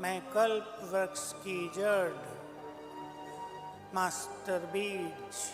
मैं कल्प वृक्ष की जड़, मास्टर बीज।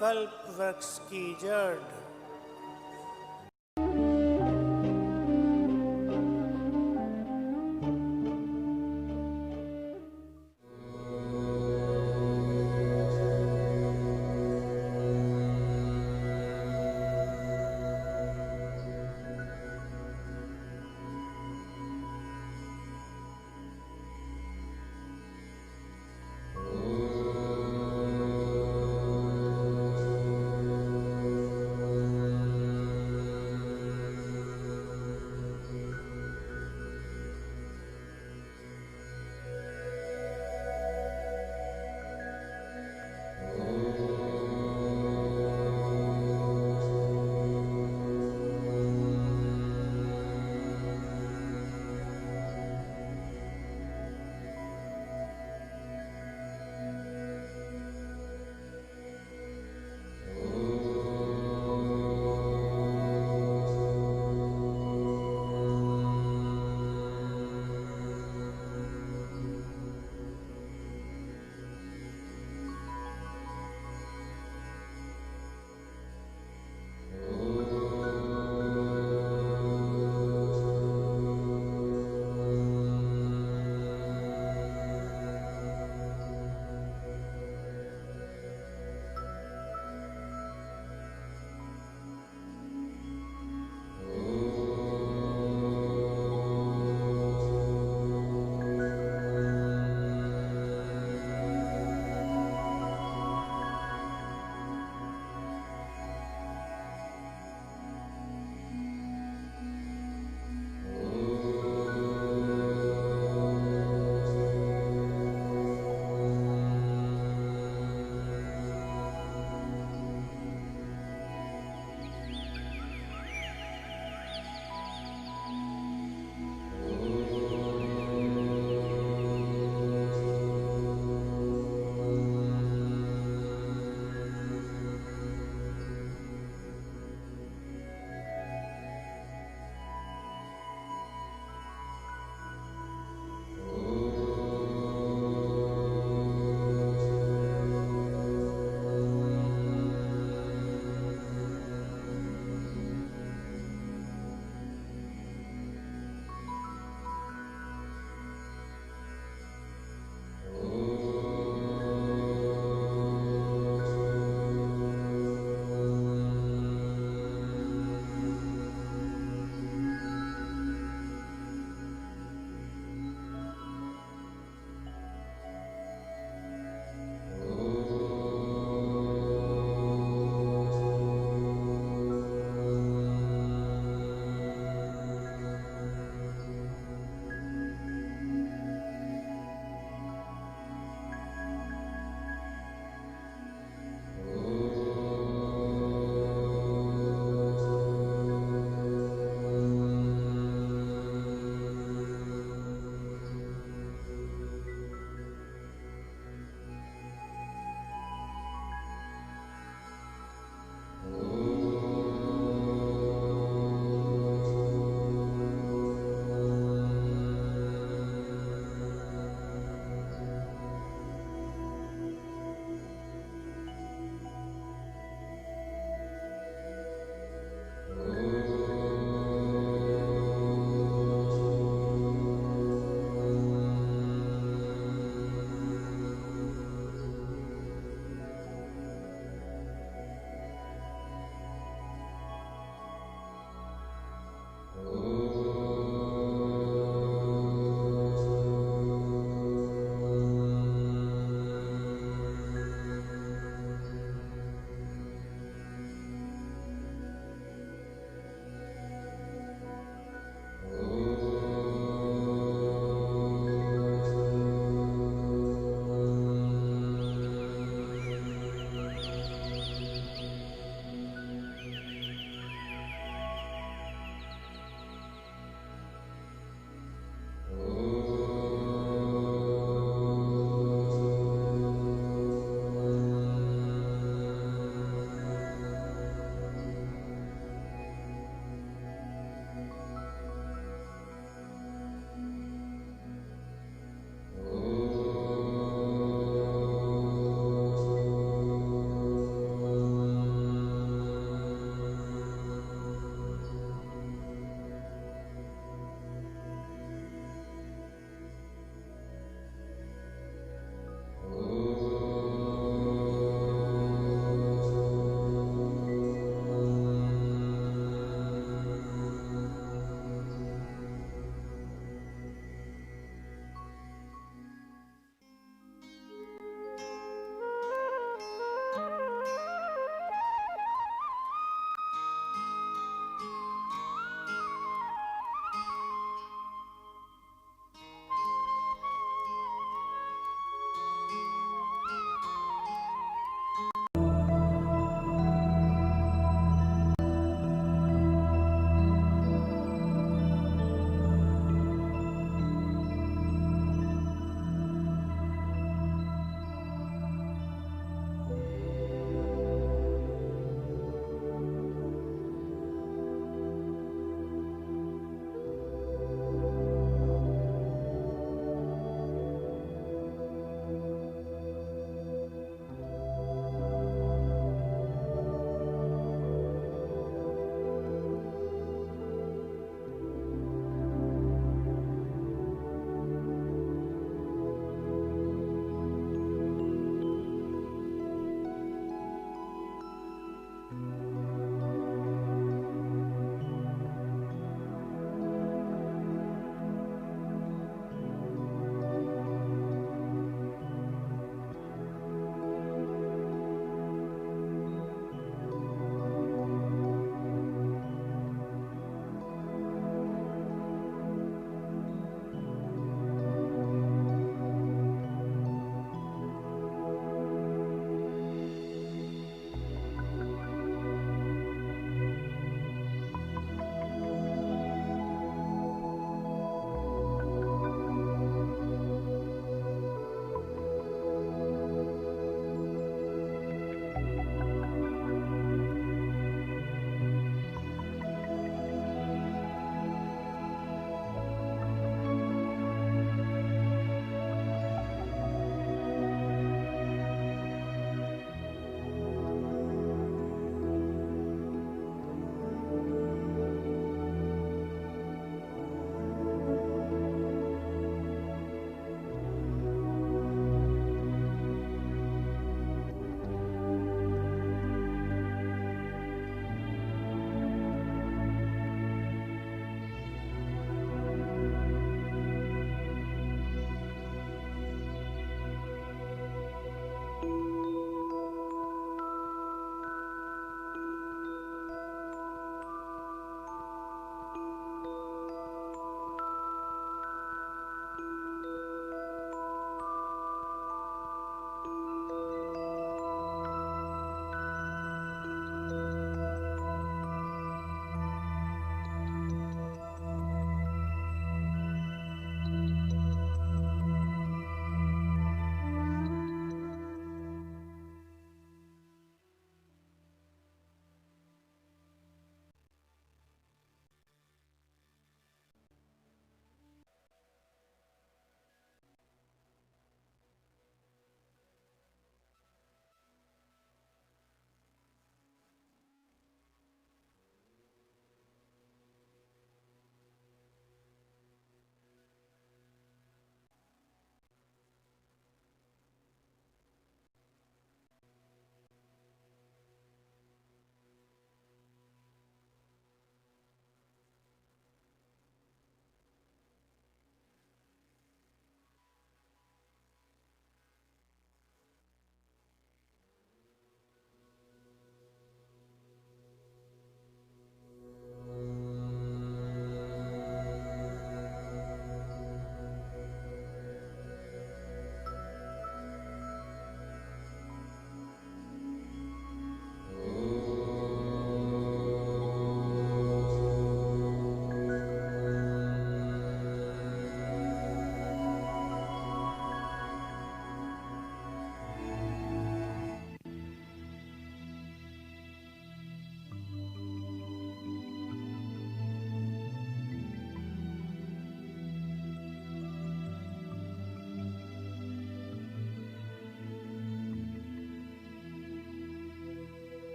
कल्प वृक्ष की जड़।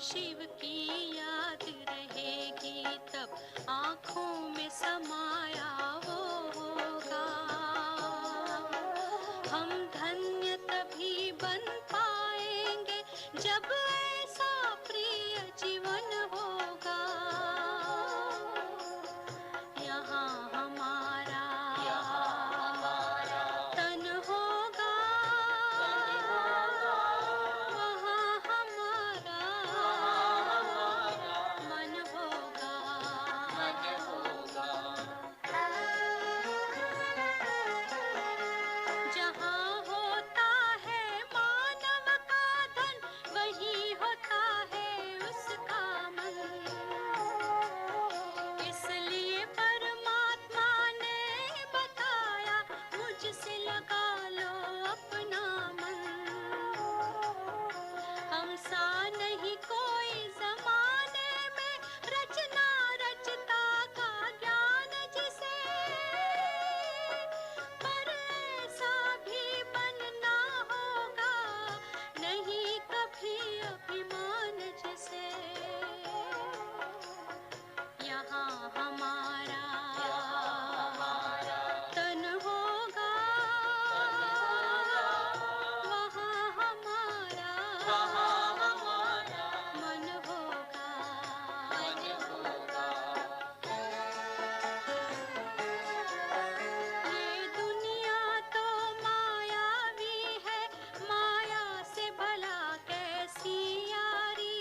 शिव की याद रहेगी तब आँखों में समाया वो होगा। हम धन्य तभी बन पाएंगे जब ऐसा प्रिय जीवन होगा। यहाँ हमारा तन होगा, वहाँ हमारा मन होगा। जहाँ होता है मानव का धन, वहीं होता है उसका मन। इसलिए परमात्मा ने बताया, मुझसे लगा लो अपना मन। हम सा नहीं कोई जमाने में, रचना रचता का ज्ञान जिसे, पर ऐसा भी बनना होगा नहीं कभी अभिमान जिसे। यहाँ हमारा तन होगा, वहाँ हमारा मन होगा। ये दुनिया तो मायावी है, माया से भला कैसी यारी।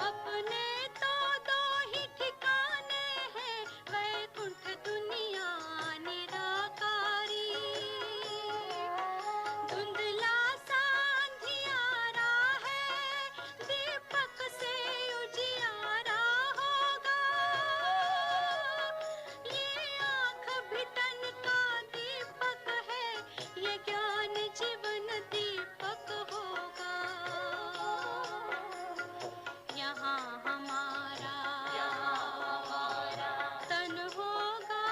अपने तो दो ही ठिकाने हैं, वैकुंठ दुनिया निराकारी। धुंधला सा अंधियारा है, दीपक से उजियारा होगा। ये आँख भी तन का दीपक है, ये ज्ञान जीवन दीपक होगा। यहाँ हमारा तन होगा,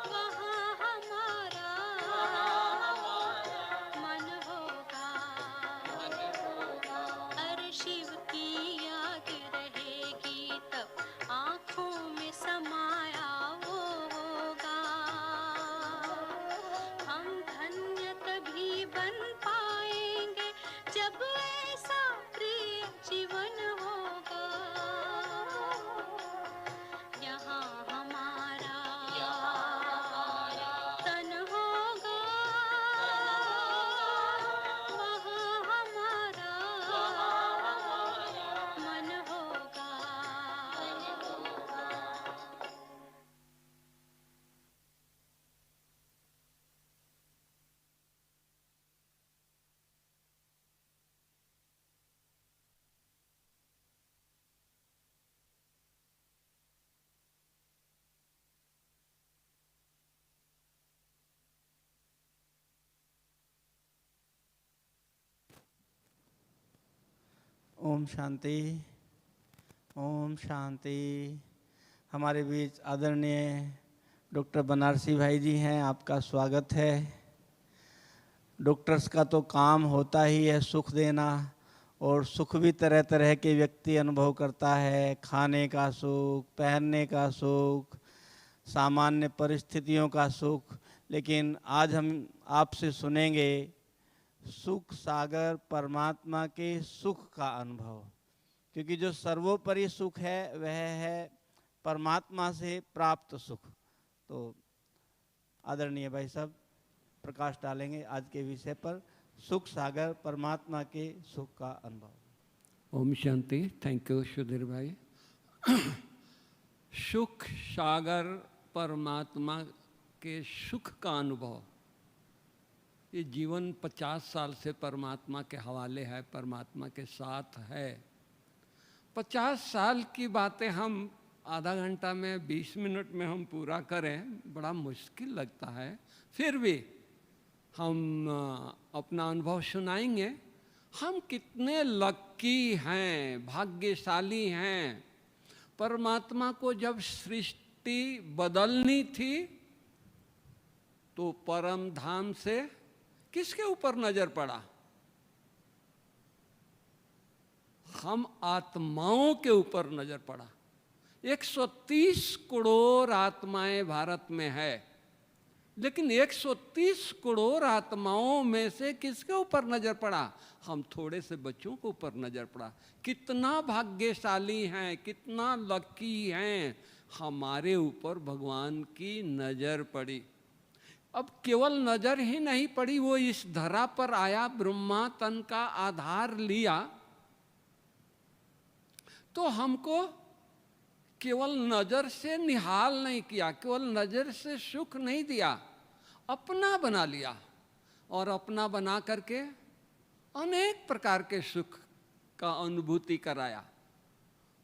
वहाँ हमारा मन होगा। अरे शिव की याद रहेगी तब आँखों में समाया वो होगा। हम धन्य तभी बन पाएंगे जब ऐसा प्रिय जीवन होगा। यहाँ हमारा तन होगा, वहाँ हमारा मन होगा। ओम शांति, ओम शांति। हमारे बीच आदरणीय डॉक्टर बनारसी भाई जी हैं, आपका स्वागत है। डॉक्टर्स का तो काम होता ही है सुख देना, और सुख भी तरह तरह के व्यक्ति अनुभव करता है। खाने का सुख, पहनने का सुख, सामान्य परिस्थितियों का सुख। लेकिन आज हम आपसे सुनेंगे सुख सागर परमात्मा के सुख का अनुभव, क्योंकि जो सर्वोपरि सुख है वह है परमात्मा से प्राप्त सुख। तो आदरणीय भाई साहब प्रकाश डालेंगे आज के विषय पर, सुख सागर परमात्मा के सुख का अनुभव। ओम शांति। थैंक यू सुधीर भाई। सुख सागर परमात्मा के सुख का अनुभव, ये जीवन 50 साल से परमात्मा के हवाले है, परमात्मा के साथ है। 50 साल की बातें हम आधा घंटा में 20 मिनट में हम पूरा करें, बड़ा मुश्किल लगता है। फिर भी हम अपना अनुभव सुनाएंगे। हम कितने लक्की हैं, भाग्यशाली हैं। परमात्मा को जब सृष्टि बदलनी थी तो परम धाम से किसके ऊपर नजर पड़ा? हम आत्माओं के ऊपर नजर पड़ा। 130 करोड़ आत्माएं भारत में है, लेकिन 130 करोड़ आत्माओं में से किसके ऊपर नजर पड़ा? हम थोड़े से बच्चों के ऊपर नजर पड़ा। कितना भाग्यशाली हैं, कितना लकी हैं, हमारे ऊपर भगवान की नजर पड़ी। अब केवल नजर ही नहीं पड़ी, वो इस धरा पर आया, ब्रह्मा तन का आधार लिया, तो हमको केवल नजर से निहाल नहीं किया, केवल नजर से सुख नहीं दिया, अपना बना लिया। और अपना बना करके अनेक प्रकार के सुख का अनुभूति कराया।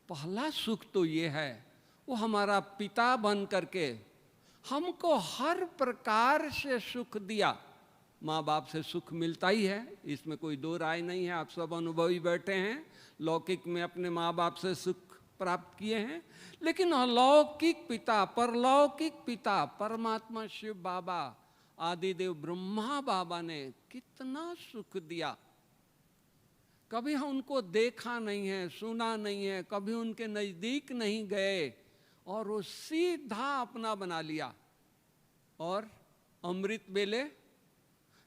पहला सुख तो ये है, वो हमारा पिता बन करके हमको हर प्रकार से सुख दिया। माँ बाप से सुख मिलता ही है, इसमें कोई दो राय नहीं है। आप सब अनुभवी बैठे हैं, लौकिक में अपने माँ बाप से सुख प्राप्त किए हैं, लेकिन अलौकिक पिता, परलौकिक पिता, परमात्मा शिव बाबा, आदिदेव ब्रह्मा बाबा ने कितना सुख दिया। कभी हम उनको देखा नहीं है, सुना नहीं है, कभी उनके नजदीक नहीं गए, और वो सीधा अपना बना लिया। और अमृत वेले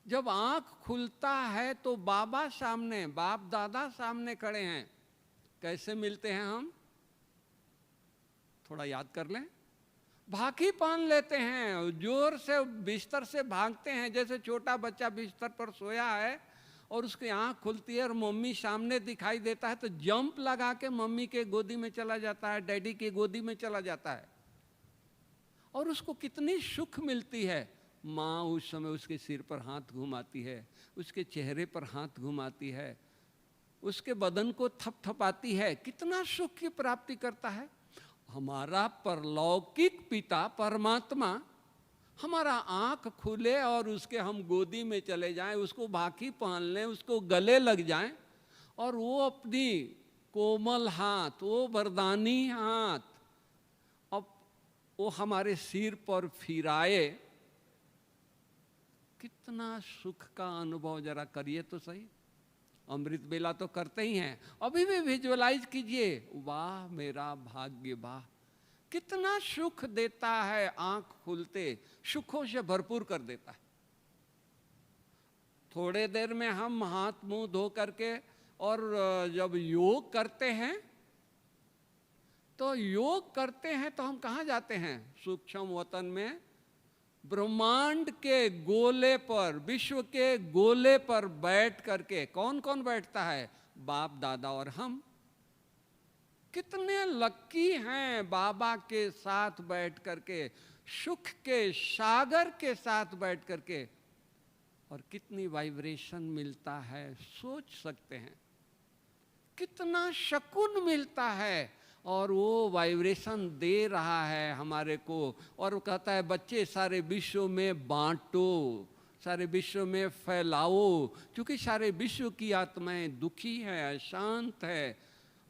जब आंख खुलता है तो बाबा सामने, बाप दादा सामने खड़े हैं। कैसे मिलते हैं हम? थोड़ा याद कर लें। भागी पहन लेते हैं, जोर से बिस्तर से भागते हैं, जैसे छोटा बच्चा बिस्तर पर सोया है और उसकी आंख खुलती है और मम्मी सामने दिखाई देता है तो जंप लगा के मम्मी के गोदी में चला जाता है, डैडी की गोदी में चला जाता है। और उसको कितनी सुख मिलती है। माँ उस समय उसके सिर पर हाथ घुमाती है, उसके चेहरे पर हाथ घुमाती है, उसके बदन को थपथपाती है, कितना सुख की प्राप्ति करता है। हमारा परलौकिक पिता परमात्मा हमारा आंख खुले और उसके हम गोदी में चले जाएं, उसको भाकी पहन लें, उसको गले लग जाएं, और वो अपनी कोमल हाथ, वो वरदानी हाथ अब वो हमारे सिर पर फिराए, कितना सुख का अनुभव जरा करिए तो सही। अमृत बेला तो करते ही हैं, अभी भी विजुअलाइज कीजिए। वाह मेरा भाग्य, वाह कितना सुख देता है। आंख खुलते सुखों से भरपूर कर देता है। थोड़े देर में हम हाथ मुंह धो करके, और जब योग करते हैं तो हम कहाँ जाते हैं? सूक्ष्म वतन में ब्रह्मांड के गोले पर, विश्व के गोले पर बैठ करके, कौन कौन बैठता है? बाप दादा और हम। कितने लकी हैं बाबा के साथ बैठ करके, सुख के सागर के साथ बैठ करके, और कितनी वाइब्रेशन मिलता है, सोच सकते हैं। कितना शकून मिलता है, और वो वाइब्रेशन दे रहा है हमारे को, और वो कहता है बच्चे सारे विश्व में बांटो, सारे विश्व में फैलाओ, क्योंकि सारे विश्व की आत्माएं दुखी है, अशांत है,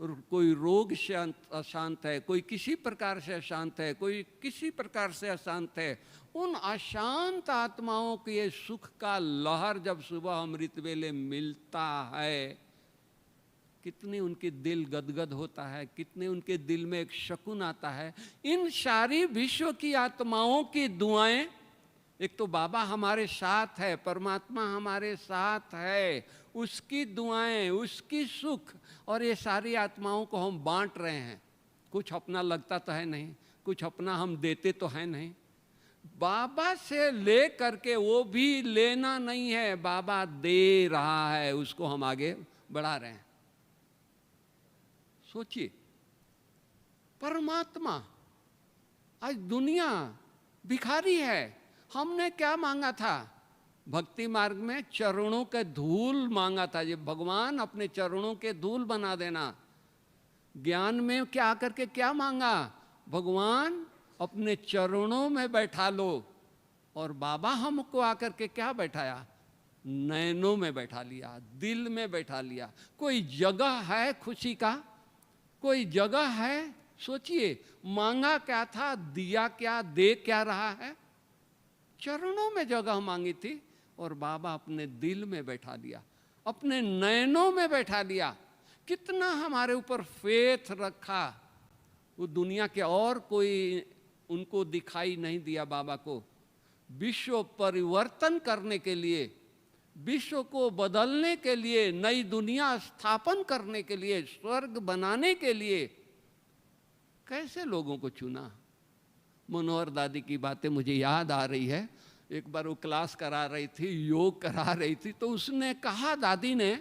और कोई रोग से अशांत है, कोई किसी प्रकार से अशांत है, कोई किसी प्रकार से अशांत है। उन अशांत आत्माओं के ये सुख का लहर जब सुबह अमृत वेले मिलता है, कितनी उनके दिल गदगद होता है, कितने उनके दिल में एक शकून आता है। इन सारी विश्व की आत्माओं की दुआएं, एक तो बाबा हमारे साथ है, परमात्मा हमारे साथ है, उसकी दुआएं, उसकी सुख, और ये सारी आत्माओं को हम बांट रहे हैं। कुछ अपना लगता तो है नहीं, कुछ अपना हम देते तो है नहीं। बाबा से ले करके, वो भी लेना नहीं है, बाबा दे रहा है, उसको हम आगे बढ़ा रहे हैं। सोचिए, परमात्मा, आज दुनिया भिखारी है। हमने क्या मांगा था? भक्ति मार्ग में चरणों के धूल मांगा था, ये भगवान अपने चरणों के धूल बना देना। ज्ञान में क्या करके क्या मांगा? भगवान अपने चरणों में बैठा लो, और बाबा हमको आकर के क्या बैठाया? नैनों में बैठा लिया, दिल में बैठा लिया। कोई जगह है खुशी का? कोई जगह है? सोचिए, मांगा क्या था, दिया क्या, दे क्या रहा है? चरणों में जगह मांगी थी, और बाबा अपने दिल में बैठा दिया, अपने नयनों में बैठा लिया। कितना हमारे ऊपर फेथ रखा, वो दुनिया के और कोई उनको दिखाई नहीं दिया बाबा को। विश्व परिवर्तन करने के लिए, विश्व को बदलने के लिए, नई दुनिया स्थापन करने के लिए, स्वर्ग बनाने के लिए कैसे लोगों को चुना। मनोहर दादी की बातें मुझे याद आ रही है। एक बार वो क्लास करा रही थी, योग करा रही थी, तो उसने कहा, दादी ने,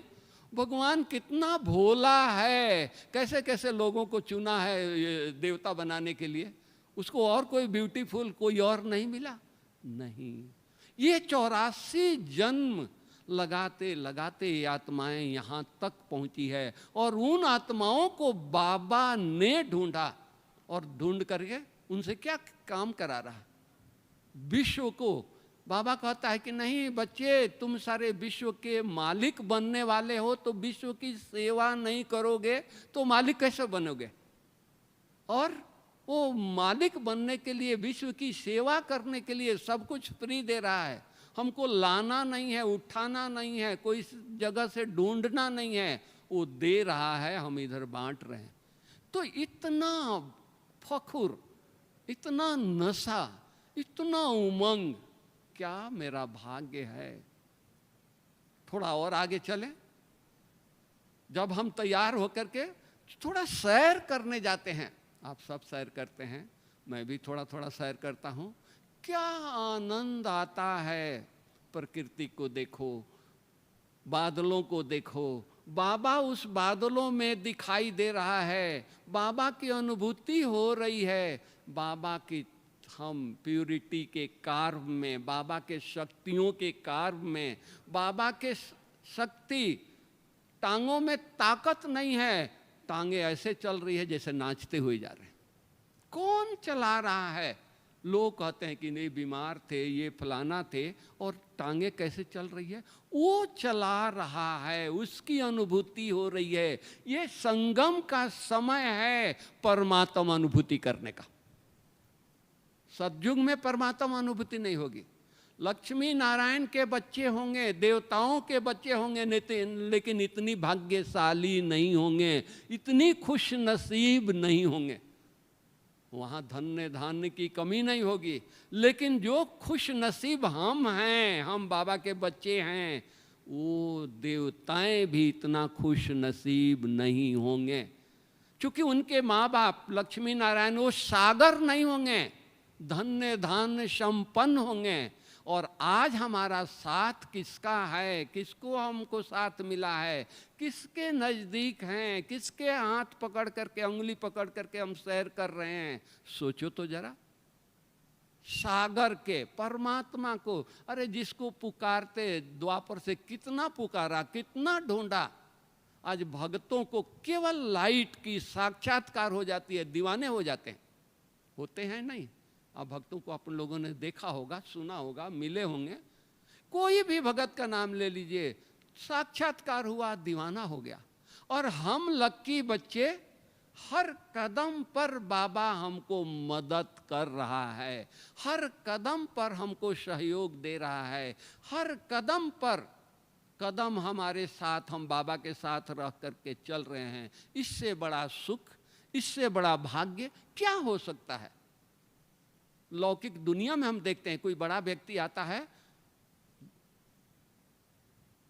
भगवान कितना भोला है, कैसे कैसे लोगों को चुना है ये देवता बनाने के लिए। उसको और कोई ब्यूटीफुल कोई और नहीं मिला? नहीं, ये 84 जन्म लगाते लगाते ये आत्माएं यहाँ तक पहुंची है। और उन आत्माओं को बाबा ने ढूंढा और ढूंढ करके उनसे क्या काम करा रहा है? विश्व को बाबा कहता है कि नहीं बच्चे, तुम सारे विश्व के मालिक बनने वाले हो, तो विश्व की सेवा नहीं करोगे तो मालिक कैसे बनोगे? और वो मालिक बनने के लिए, विश्व की सेवा करने के लिए सब कुछ फ्री दे रहा है। हमको लाना नहीं है, उठाना नहीं है, कोई जगह से ढूंढना नहीं है, वो दे रहा है, हम इधर बांट रहे हैं। तो इतना फखुर, इतना नशा, इतना उमंग, क्या मेरा भाग्य है। थोड़ा और आगे चले, जब हम तैयार होकर के थोड़ा सैर करने जाते हैं, आप सब सैर करते हैं, मैं भी थोड़ा थोड़ा सैर करता हूँ, क्या आनंद आता है। प्रकृति को देखो, बादलों को देखो, बाबा उस बादलों में दिखाई दे रहा है, बाबा की अनुभूति हो रही है, बाबा की हम प्यूरिटी के कार्व में, बाबा के शक्तियों के कार्व में, बाबा के शक्ति, टांगों में ताकत नहीं है, टांगे ऐसे चल रही है जैसे नाचते हुए जा रहे हैं। कौन चला रहा है? लोग कहते हैं कि नहीं बीमार थे, ये फलाना थे, और टांगे कैसे चल रही है? वो चला रहा है, उसकी अनुभूति हो रही है। ये संगम का समय है परमात्मा अनुभूति करने का। सतयुग में परमात्मा अनुभूति नहीं होगी। लक्ष्मी नारायण के बच्चे होंगे, देवताओं के बच्चे होंगे, लेकिन इतनी भाग्यशाली नहीं होंगे, इतनी खुश नसीब नहीं होंगे। वहाँ धन्य धान्य की कमी नहीं होगी, लेकिन जो खुश नसीब हम हैं, हम बाबा के बच्चे हैं, वो देवताएं भी इतना खुश नसीब नहीं होंगे, क्योंकि उनके माँ बाप लक्ष्मी नारायण वो सागर नहीं होंगे, धन्य धान्य संपन्न होंगे। और आज हमारा साथ किसका है, किसको हमको साथ मिला है, किसके नज़दीक हैं, किसके हाथ पकड़ करके, उंगली पकड़ करके हम सैर कर रहे हैं? सोचो तो जरा। सागर के परमात्मा को, अरे जिसको पुकारते द्वापर से कितना पुकारा, कितना ढूंढा, आज भक्तों को केवल लाइट की साक्षात्कार हो जाती है, दीवाने हो जाते हैं। होते हैं नहीं? अब भक्तों को अपन लोगों ने देखा होगा, सुना होगा, मिले होंगे। कोई भी भगत का नाम ले लीजिए, साक्षात्कार हुआ, दीवाना हो गया। और हम लक्की बच्चे, हर कदम पर बाबा हमको मदद कर रहा है, हर कदम पर हमको सहयोग दे रहा है, हर कदम पर कदम हमारे साथ, हम बाबा के साथ रह करके चल रहे हैं। इससे बड़ा सुख, इससे बड़ा भाग्य क्या हो सकता है? लौकिक दुनिया में हम देखते हैं, कोई बड़ा व्यक्ति आता है,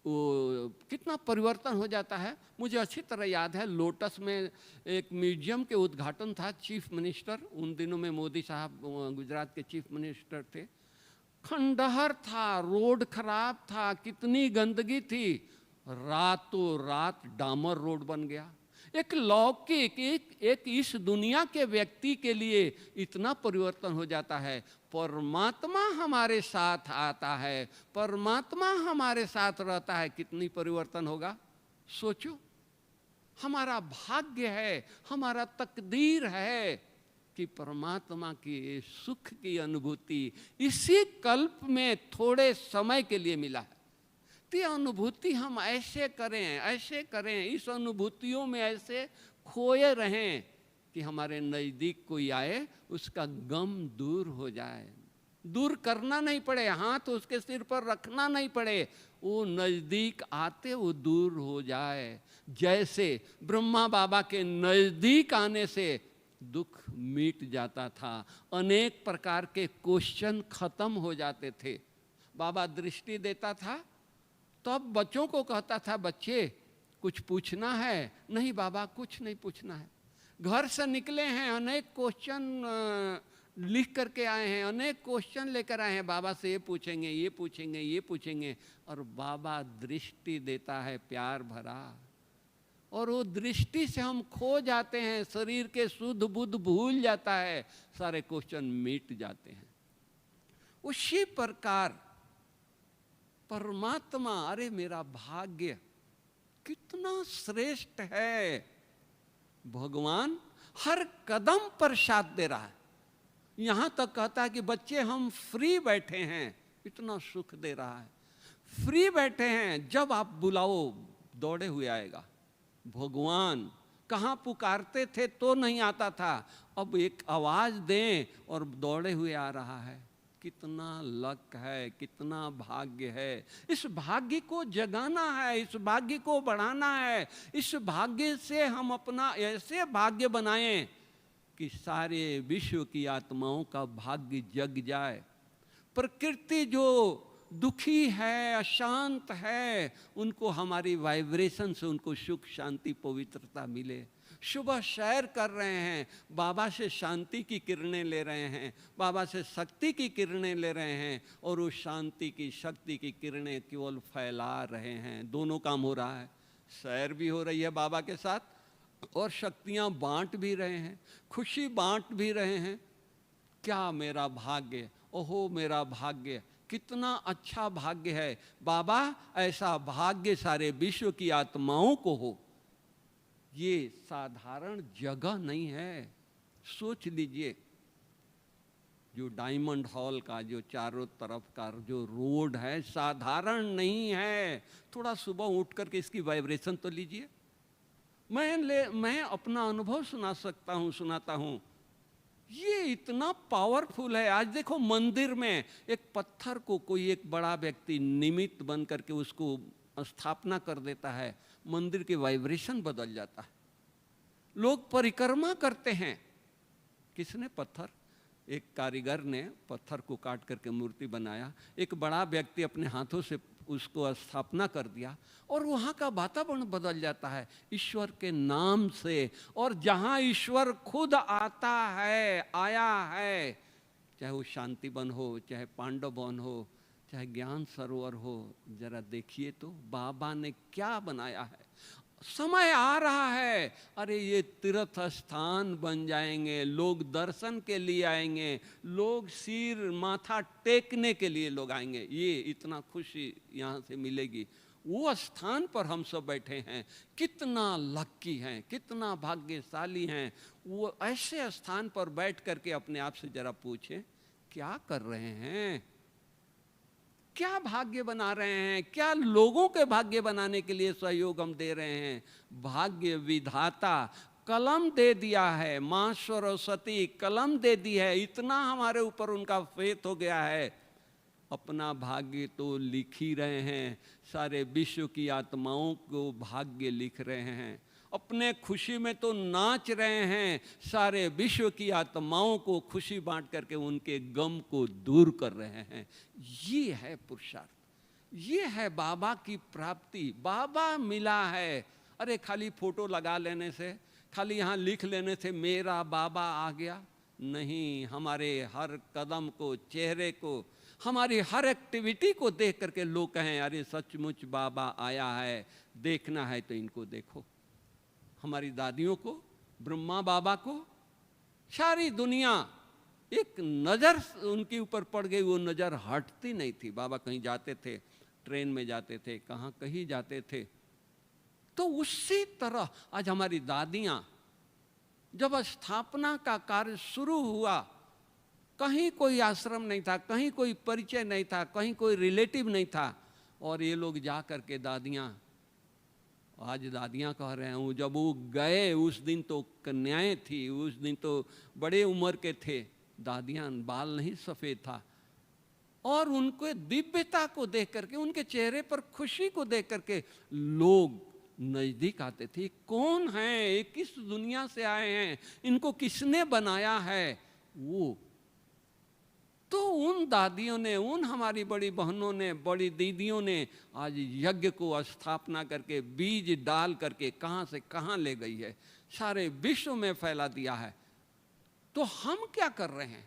वो कितना परिवर्तन हो जाता है। मुझे अच्छी तरह याद है, लोटस में एक म्यूजियम के उद्घाटन था, चीफ मिनिस्टर, उन दिनों में मोदी साहब गुजरात के चीफ मिनिस्टर थे। खंडहर था, रोड खराब था, कितनी गंदगी थी, रातों रात डामर रोड बन गया। एक लौकिक, एक इस दुनिया के व्यक्ति के लिए इतना परिवर्तन हो जाता है। परमात्मा हमारे साथ आता है, परमात्मा हमारे साथ रहता है, कितनी परिवर्तन होगा? सोचो। हमारा भाग्य है, हमारा तकदीर है कि परमात्मा की सुख की अनुभूति इसी कल्प में थोड़े समय के लिए मिला है। तो अनुभूति हम ऐसे करें, इस अनुभूतियों में ऐसे खोए रहें कि हमारे नज़दीक कोई आए, उसका गम दूर हो जाए, दूर करना नहीं पड़े, हाथ उसके सिर पर रखना नहीं पड़े, वो नज़दीक आते वो दूर हो जाए। जैसे ब्रह्मा बाबा के नज़दीक आने से दुख मिट जाता था, अनेक प्रकार के क्वेश्चन खत्म हो जाते थे। बाबा दृष्टि देता था तो अब बच्चों को कहता था, बच्चे कुछ पूछना है? नहीं बाबा, कुछ नहीं पूछना है। घर से निकले हैं, अनेक क्वेश्चन लिख करके आए हैं, अनेक क्वेश्चन लेकर आए हैं, बाबा से ये पूछेंगे, ये पूछेंगे, ये पूछेंगे। और बाबा दृष्टि देता है प्यार भरा, और वो दृष्टि से हम खो जाते हैं, शरीर के शुद्ध बुद्ध भूल जाता है, सारे क्वेश्चन मिट जाते हैं। उसी प्रकार परमात्मा, अरे मेरा भाग्य कितना श्रेष्ठ है, भगवान हर कदम पर साथ दे रहा है। यहाँ तक कहता है कि बच्चे हम फ्री बैठे हैं, इतना सुख दे रहा है। फ्री बैठे हैं, जब आप बुलाओ दौड़े हुए आएगा। भगवान कहाँ पुकारते थे तो नहीं आता था, अब एक आवाज दें और दौड़े हुए आ रहा है। कितना लक है, कितना भाग्य है। इस भाग्य को जगाना है, इस भाग्य को बढ़ाना है। इस भाग्य से हम अपना ऐसे भाग्य बनाएं कि सारे विश्व की आत्माओं का भाग्य जग जाए। प्रकृति जो दुखी है, अशांत है, उनको हमारी वाइब्रेशन से उनको सुख शांति पवित्रता मिले। सुबह सैर कर रहे हैं, बाबा से शांति की किरणें ले रहे हैं, बाबा से शक्ति की किरणें ले रहे हैं, और उस शांति की शक्ति की किरणें केवल फैला रहे हैं। दोनों काम हो रहा है, सैर भी हो रही है बाबा के साथ और शक्तियाँ बांट भी रहे हैं, खुशी बांट भी रहे हैं। क्या मेरा भाग्य, ओहो मेरा भाग्य, कितना अच्छा भाग्य है। बाबा ऐसा भाग्य सारे विश्व की आत्माओं को हो। ये साधारण जगह नहीं है। सोच लीजिए, जो डायमंड हॉल का जो चारों तरफ का जो रोड है, साधारण नहीं है। थोड़ा सुबह उठ करके इसकी वाइब्रेशन तो लीजिए। मैं अपना अनुभव सुनाता हूँ। ये इतना पावरफुल है। आज देखो मंदिर में एक पत्थर को कोई एक बड़ा व्यक्ति निमित्त बन करके उसको स्थापना कर देता है, मंदिर के वाइब्रेशन बदल जाता है। लोग परिक्रमा करते हैं। किसने? पत्थर। एक कारीगर ने पत्थर को काट करके मूर्ति बनाया, एक बड़ा व्यक्ति अपने हाथों से उसको स्थापना कर दिया, और वहाँ का वातावरण बदल जाता है ईश्वर के नाम से। और जहाँ ईश्वर खुद आता है, आया है, चाहे वो शांति वन हो, चाहे पांडव वन हो, चाहे ज्ञान सरोवर हो, जरा देखिए तो बाबा ने क्या बनाया है। समय आ रहा है, अरे ये तीर्थ स्थान बन जाएंगे, लोग दर्शन के लिए आएंगे, लोग सिर माथा टेकने के लिए लोग आएंगे। ये इतना खुशी यहाँ से मिलेगी। वो स्थान पर हम सब बैठे हैं, कितना लक्की हैं, कितना भाग्यशाली हैं। वो ऐसे स्थान पर बैठ करके अपने आप से जरा पूछें, क्या कर रहे हैं, क्या भाग्य बना रहे हैं, क्या लोगों के भाग्य बनाने के लिए सहयोग हम दे रहे हैं। भाग्य विधाता कलम दे दिया है, माँ सरस्वती कलम दे दी है, इतना हमारे ऊपर उनका फेथ हो गया है। अपना भाग्य तो लिख ही रहे हैं, सारे विश्व की आत्माओं को भाग्य लिख रहे हैं। अपने खुशी में तो नाच रहे हैं, सारे विश्व की आत्माओं को खुशी बांट करके उनके गम को दूर कर रहे हैं। ये है पुरुषार्थ, ये है बाबा की प्राप्ति। बाबा मिला है। अरे खाली फोटो लगा लेने से, खाली यहाँ लिख लेने से मेरा बाबा आ गया नहीं। हमारे हर कदम को, चेहरे को, हमारी हर एक्टिविटी को देख करके लोग कहें, अरे सचमुच बाबा आया है। देखना है तो इनको देखो, हमारी दादियों को, ब्रह्मा बाबा को, सारी दुनिया एक नज़र उनके ऊपर पड़ गई, वो नज़र हटती नहीं थी। बाबा कहीं जाते थे, ट्रेन में जाते थे, कहाँ कहीं जाते थे, तो उसी तरह आज हमारी दादियाँ, जब स्थापना का कार्य शुरू हुआ, कहीं कोई आश्रम नहीं था, कहीं कोई परिचय नहीं था, कहीं कोई रिलेटिव नहीं था, और ये लोग जा करके दादियाँ, आज दादियाँ कह रहे हैं, जब वो गए उस दिन तो कन्याएं थी, उस दिन तो बड़े उम्र के थे, दादियाँ, बाल नहीं सफ़ेद था, और उनके दिव्यता को देख करके, उनके चेहरे पर खुशी को देख करके लोग नजदीक आते थे। कौन है ये, किस दुनिया से आए हैं, इनको किसने बनाया है। वो तो उन दादियों ने, उन हमारी बड़ी बहनों ने, बड़ी दीदियों ने आज यज्ञ को स्थापना करके, बीज डाल करके कहां से कहां ले गई है, सारे विश्व में फैला दिया है। तो हम क्या कर रहे हैं,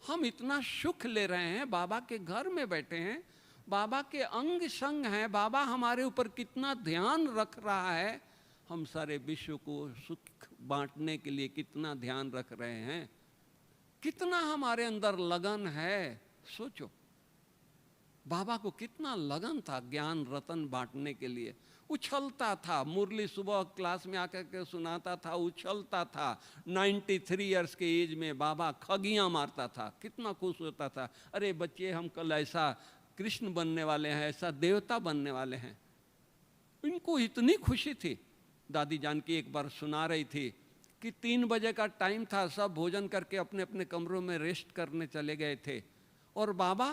हम इतना सुख ले रहे हैं, बाबा के घर में बैठे हैं, बाबा के अंग संग हैं, बाबा हमारे ऊपर कितना ध्यान रख रहा है, हम सारे विश्व को सुख बांटने के लिए कितना ध्यान रख रहे हैं, कितना हमारे अंदर लगन है। सोचो, बाबा को कितना लगन था ज्ञान रतन बांटने के लिए। उछलता था, मुरली सुबह क्लास में आकर के सुनाता था, उछलता था। 93 इयर्स के एज में बाबा खगियां मारता था, कितना खुश होता था। अरे बच्चे, हम कल ऐसा कृष्ण बनने वाले हैं, ऐसा देवता बनने वाले हैं। इनको इतनी खुशी थी। दादी जानकी एक बार सुना रही थी कि 3 बजे का टाइम था, सब भोजन करके अपने अपने कमरों में रेस्ट करने चले गए थे, और बाबा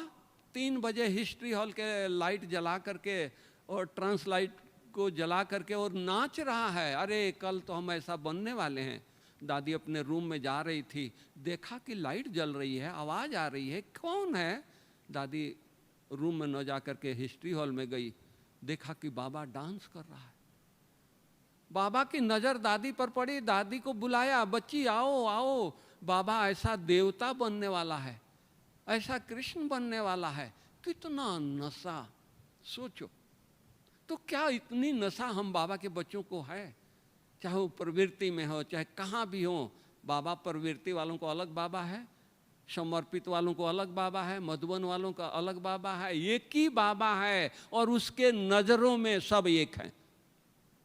3 बजे हिस्ट्री हॉल के लाइट जला करके और ट्रांसलाइट को जला करके और नाच रहा है। अरे कल तो हम ऐसा बनने वाले हैं। दादी अपने रूम में जा रही थी, देखा कि लाइट जल रही है, आवाज़ आ रही है, कौन है। दादी रूम में न जा करके हिस्ट्री हॉल में गई, देखा कि बाबा डांस कर रहा है। बाबा की नज़र दादी पर पड़ी, दादी को बुलाया, बच्ची आओ आओ, बाबा ऐसा देवता बनने वाला है, ऐसा कृष्ण बनने वाला है। कितना नशा, सोचो। तो क्या इतनी नशा हम बाबा के बच्चों को है, चाहे वो प्रवृत्ति में हो चाहे कहाँ भी हो। बाबा प्रवृत्ति वालों को अलग बाबा है, समर्पित वालों को अलग बाबा है, मधुबन वालों का अलग बाबा है, एक ही बाबा है और उसके नज़रों में सब एक हैं।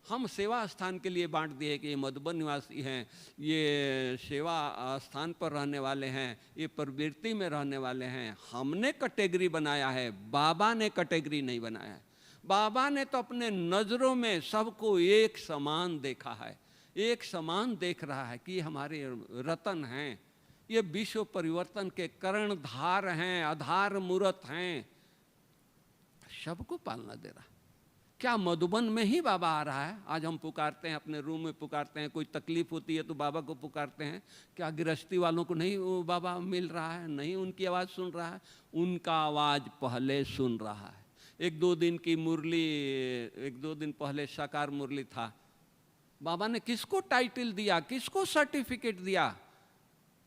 हम सेवा स्थान के लिए बांट दिए कि ये मधुबन निवासी हैं, ये सेवा स्थान पर रहने वाले हैं, ये प्रवृत्ति में रहने वाले हैं। हमने कैटेगरी बनाया है, बाबा ने कैटेगरी नहीं बनाया है। बाबा ने तो अपने नज़रों में सबको एक समान देखा है, एक समान देख रहा है कि ये हमारे रतन हैं, ये विश्व परिवर्तन के कर्णधार हैं, आधार मूर्त हैं, सबको पालना दे रहा। क्या मधुबन में ही बाबा आ रहा है? आज हम पुकारते हैं, अपने रूम में पुकारते हैं, कोई तकलीफ होती है तो बाबा को पुकारते हैं। क्या गृहस्थी वालों को नहीं वो बाबा मिल रहा है, नहीं उनकी आवाज़ सुन रहा है? उनका आवाज़ पहले सुन रहा है। 1-2 दिन की मुरली, 1-2 दिन पहले साकार मुरली था, बाबा ने किसको टाइटल दिया, किसको सर्टिफिकेट दिया?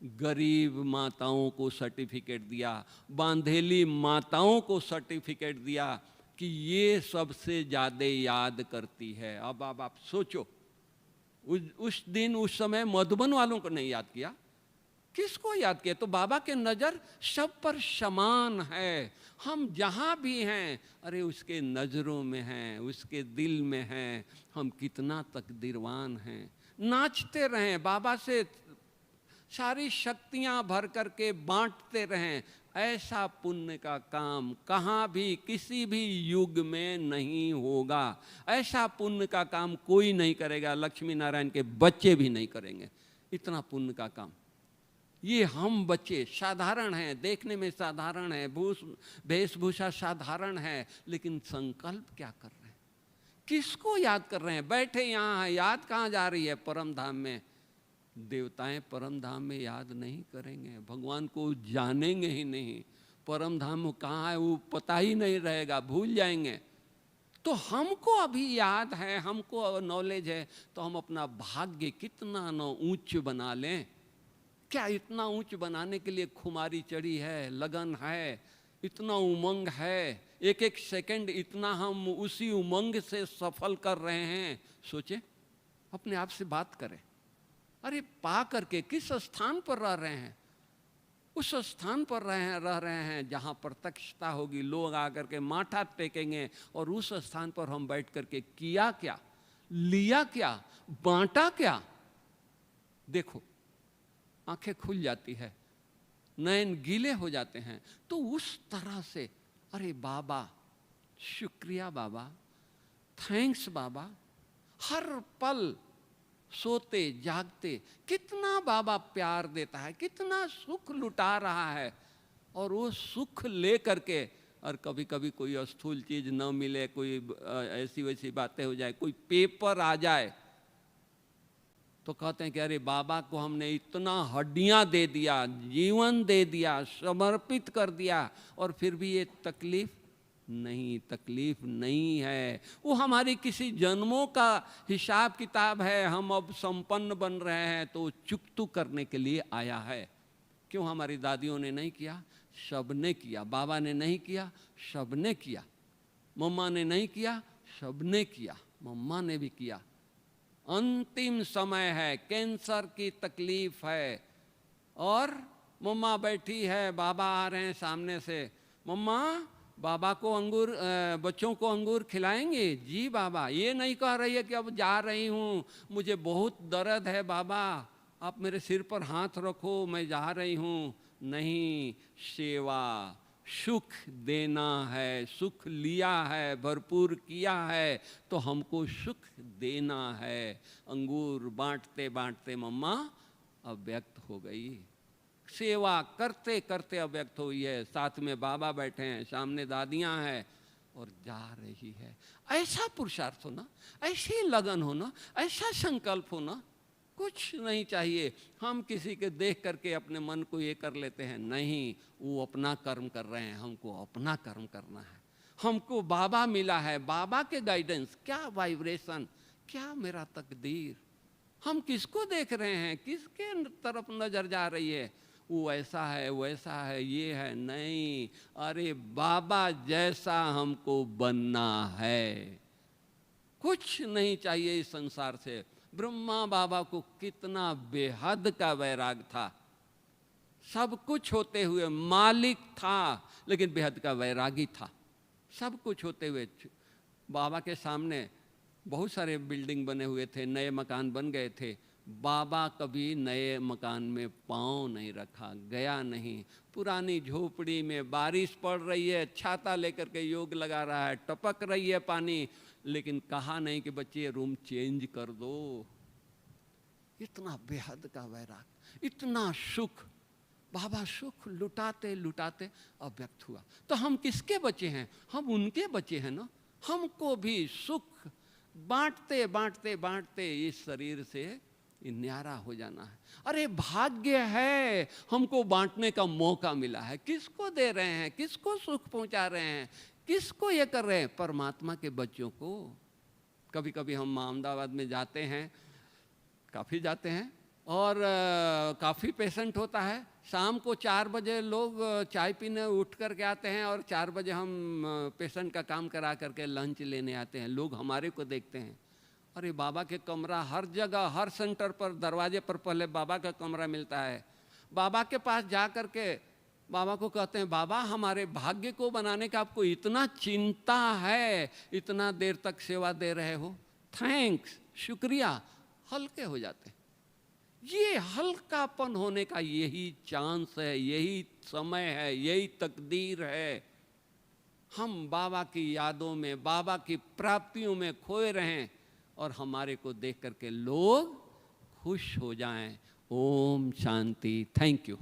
गरीब माताओं को सर्टिफिकेट दिया, बांधेली माताओं को सर्टिफिकेट दिया कि ये सबसे ज़्यादा याद करती है। अब आप सोचो, उस दिन उस समय मधुबन वालों को नहीं याद किया, किसको याद किया? तो बाबा के नज़र सब पर समान है। हम जहाँ भी हैं, अरे उसके नज़रों में हैं, उसके दिल में हैं। हम कितना तकदीरवान हैं। नाचते रहें, बाबा से सारी शक्तियाँ भर करके बांटते रहें। ऐसा पुण्य का काम कहाँ भी किसी भी युग में नहीं होगा। ऐसा पुण्य का काम कोई नहीं करेगा, लक्ष्मी नारायण के बच्चे भी नहीं करेंगे इतना पुण्य का काम। ये हम बच्चे साधारण हैं, देखने में साधारण है, वेशभूषा साधारण है, लेकिन संकल्प क्या कर रहे हैं, किसको याद कर रहे हैं? बैठे यहाँ, याद कहाँ जा रही है? परम धाम में। देवताएं परम धाम में याद नहीं करेंगे, भगवान को जानेंगे ही नहीं। परम धाम कहाँ है वो पता ही नहीं रहेगा, भूल जाएंगे। तो हमको अभी याद है, हमको नॉलेज है, तो हम अपना भाग्य कितना न ऊंच बना लें। क्या इतना ऊंच बनाने के लिए खुमारी चढ़ी है, लगन है, इतना उमंग है, एक एक सेकंड इतना हम उसी उमंग से सफल कर रहे हैं। सोचे, अपने आप से बात करें। अरे पा करके किस स्थान पर रह रहे हैं? उस स्थान पर रह रहे हैं जहाँ प्रत्यक्षता होगी, लोग आकर के माथा टेकेंगे, और उस स्थान पर हम बैठ करके किया क्या, लिया क्या, बांटा क्या? देखो, आंखें खुल जाती है, नयन गीले हो जाते हैं। तो उस तरह से, अरे बाबा शुक्रिया, बाबा थैंक्स बाबा। हर पल सोते जागते कितना बाबा प्यार देता है, कितना सुख लुटा रहा है। और वो सुख ले करके, और कभी कभी कोई स्थूल चीज़ न मिले, कोई ऐसी वैसी बातें हो जाए, कोई पेपर आ जाए, तो कहते हैं कि अरे बाबा को हमने इतना हड्डियां दे दिया, जीवन दे दिया, समर्पित कर दिया, और फिर भी ये तकलीफ नहीं है। वो हमारी किसी जन्मों का हिसाब किताब है। हम अब संपन्न बन रहे हैं तो चुकतू करने के लिए आया है। क्यों हमारी दादियों ने नहीं किया? सबने किया। बाबा ने नहीं किया, सबने किया। मम्मा ने नहीं किया, सबने किया। मम्मा ने भी किया। अंतिम समय है, कैंसर की तकलीफ है, और मम्मा बैठी है, बाबा आ रहे हैं सामने से। मम्मा, बाबा को अंगूर, बच्चों को अंगूर खिलाएंगे? जी बाबा। ये नहीं कह रही है कि अब जा रही हूँ, मुझे बहुत दर्द है बाबा, आप मेरे सिर पर हाथ रखो, मैं जा रही हूँ। नहीं, सेवा, सुख देना है, सुख लिया है, भरपूर किया है, तो हमको सुख देना है। अंगूर बांटते बांटते मम्मा अव्यक्त हो गई, सेवा करते करते अव्यक्त हुई है। साथ में बाबा बैठे हैं, सामने दादियाँ हैं, और जा रही है। ऐसा पुरुषार्थ होना, ऐसी लगन होना, ऐसा संकल्प होना, कुछ नहीं चाहिए। हम किसी के देख करके अपने मन को ये कर लेते हैं, नहीं, वो अपना कर्म कर रहे हैं, हमको अपना कर्म करना है। हमको बाबा मिला है, बाबा के गाइडेंस, क्या वाइब्रेशन, क्या मेरा तकदीर। हम किसको देख रहे हैं, किसके तरफ नजर जा रही है? वो ऐसा है, वैसा है, ये है, नहीं, अरे बाबा जैसा हमको बनना है। कुछ नहीं चाहिए इस संसार से। ब्रह्मा बाबा को कितना बेहद का वैराग था, सब कुछ होते हुए मालिक था, लेकिन बेहद का वैरागी था। सब कुछ होते हुए बाबा के सामने बहुत सारे बिल्डिंग बने हुए थे, नए मकान बन गए थे, बाबा कभी नए मकान में पाँव नहीं रखा, गया नहीं। पुरानी झोपड़ी में बारिश पड़ रही है, छाता लेकर के योग लगा रहा है, टपक रही है पानी, लेकिन कहा नहीं कि बच्चे रूम चेंज कर दो। इतना बेहद का वैराग, इतना सुख, बाबा सुख लुटाते लुटाते अव्यक्त हुआ। तो हम किसके बच्चे हैं? हम उनके बच्चे हैं ना। हमको भी सुख बांटते बांटते बांटते इस शरीर से न्यारा हो जाना है। अरे भाग्य है, हमको बांटने का मौका मिला है। किसको दे रहे हैं, किसको सुख पहुंचा रहे हैं, किसको ये कर रहे हैं? परमात्मा के बच्चों को। कभी कभी हम अहमदाबाद में जाते हैं, काफ़ी जाते हैं, और काफ़ी पेशेंट होता है। शाम को 4 बजे लोग चाय पीने उठ कर के आते हैं, और 4 बजे हम पेशेंट का काम करा करके लंच लेने आते हैं। लोग हमारे को देखते हैं, अरे बाबा के कमरा हर जगह, हर सेंटर पर, दरवाजे पर पहले बाबा का कमरा मिलता है। बाबा के पास जा कर के बाबा को कहते हैं, बाबा हमारे भाग्य को बनाने का आपको इतना चिंता है, इतना देर तक सेवा दे रहे हो, थैंक्स, शुक्रिया। हल्के हो जाते हैं। ये हल्कापन होने का यही चांस है, यही समय है, यही तकदीर है। हम बाबा की यादों में, बाबा की प्राप्तियों में खोए रहें, और हमारे को देख करके लोग खुश हो जाएं। ओम शांति। Thank you.